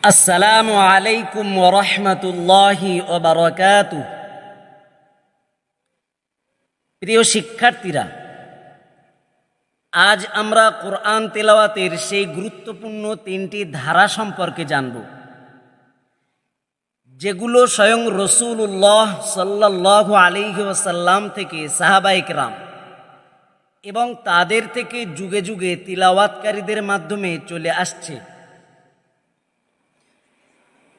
আসসালামু আলাইকুম ওয়া রাহমাতুল্লাহি ওয়া বারাকাতুহু। প্রিয় শিক্ষার্থীরা, আজ আমরা কোরআন তেলাওয়াতের সেই গুরুত্বপূর্ণ তিনটি ধারা সম্পর্কে জানব, যেগুলো স্বয়ং রাসূলুল্লাহ সাল্লাল্লাহু আলাইহি ওয়াসাল্লাম থেকে সাহাবায়ে কেরাম এবং তাদের থেকে যুগে যুগে তিলাওয়াতকারীদের মাধ্যমে চলে আসছে।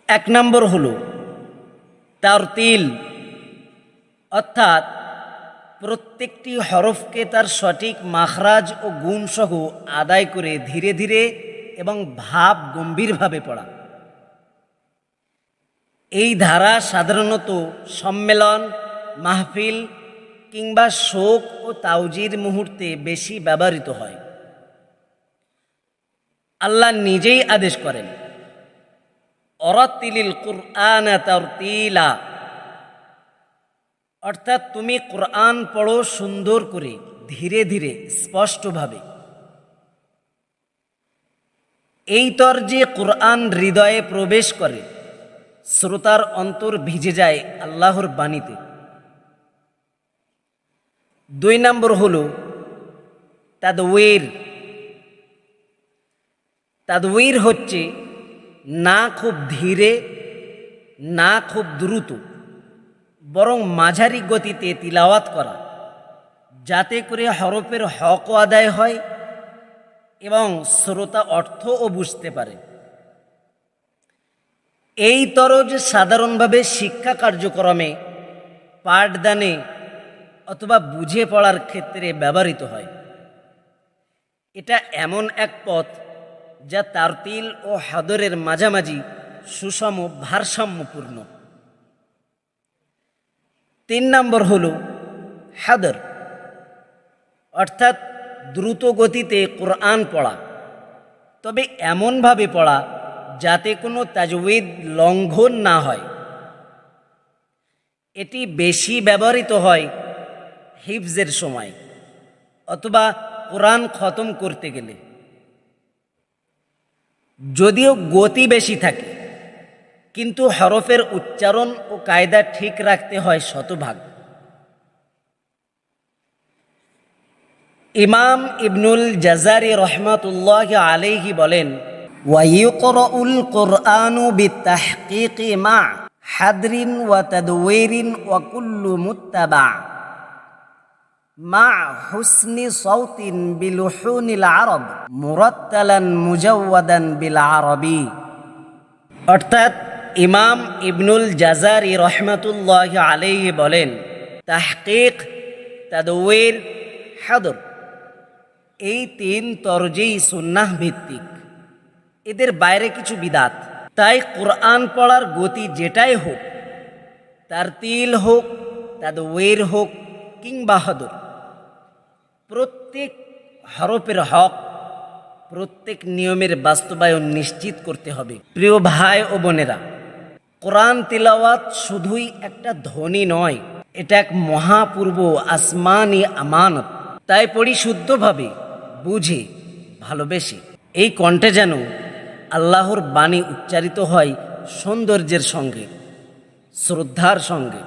এক নম্বর হলো তারতিল, অর্থাৎ প্রত্যেকটি হরফকে তার সঠিক মাখরাজ ও গুণসহ আদায় করে ধীরে ধীরে এবং ভাব গম্ভীরভাবে পড়া। এই ধারা সাধারণত সম্মেলন, মাহফিল কিংবা শোক ও তাওজির মুহূর্তে বেশি ব্যবহৃত হয়। আল্লাহ নিজেই আদেশ করেন, অরাতিলিল কুরআন তারতিলা, অর্থাৎ তুমি কোরআন পড়ো সুন্দর করে, ধীরে ধীরে, স্পষ্টভাবে। এই তরজে কোরআন হৃদয়ে প্রবেশ করে, শ্রোতার অন্তর ভিজে যায় আল্লাহর বাণীতে। দুই নম্বর হলো তাদওয়ির। তাদওয়ির হচ্ছে না খুব ধীরে, না খুব দ্রুত, বরং মাঝারি গতিতে তিলাওয়াত করা, যাতে করে হরফের হকও আদায় হয় এবং শ্রোতা অর্থও বুঝতে পারে। এই তরজ সাধারণভাবে শিক্ষা কার্যক্রমে, পাঠদানে অথবা বুঝে পড়ার ক্ষেত্রে ব্যবহৃত হয়। এটা এমন এক পথ যা তারতিল ও হাদরের মাঝামাঝি সুষম ভারসাম্যপূর্ণ। তিন নম্বর হল হাদর, অর্থাৎ দ্রুত গতিতে কোরআন পড়া, তবে এমনভাবে পড়া যাতে কোনো তাজউইদ লঙ্ঘন না হয়। এটি বেশি ব্যবহৃত হয় হিফজের সময় অথবা কোরআন খতম করতে গেলে। যদিও গতি বেশি থাকে, কিন্তু হরফের উচ্চারণ ও কায়দা ঠিক রাখতে হয় শতভাগ। ইমাম ইবনুল জাজারি রহমাতুল্লাহি আলাইহি বলেন, ওয়ায়ুকরাউল কুরআনু বিতাহকীকি মা হাদরিন ওয়া তাদওয়িরিন ওয়া কুল্লু মুত্তাবা মা হুসনি সাউতিন বিলুহুনিল আরব মুরাত্তালান মুজাওয়াদান বিল আরবি। অর্থাৎ ইমাম ইবনুল জাজারি রহমাতুল্লাহি আলাইহি বলেন, তাহকীক, তাদওয়ির, হাদর, এই তিন তরজেই সুন্নাহ ভিত্তিক। এদের বাইরে কিছু বিদাত। তাই কোরআন পড়ার গতি যেটাই হোক, তারতিল হোক, তাদওয়ির হোক কিংবা হাদর, প্রত্যেক হরফের হক, প্রত্যেক নিয়মের বাস্তবায়ন নিশ্চিত করতে হবে। প্রিয় ভাই ও বোনেরা, কোরআন তিলাওয়াত শুধুই একটা ধ্বনি নয়, এটা এক মহাপূর্ব আসমানি আমানত। তাই পড়ি শুদ্ধভাবে, বুঝে, ভালোবেসে। এই কণ্ঠে যেন আল্লাহর বাণী উচ্চারিত হয় সৌন্দর্যের সঙ্গে, শ্রদ্ধার সঙ্গে।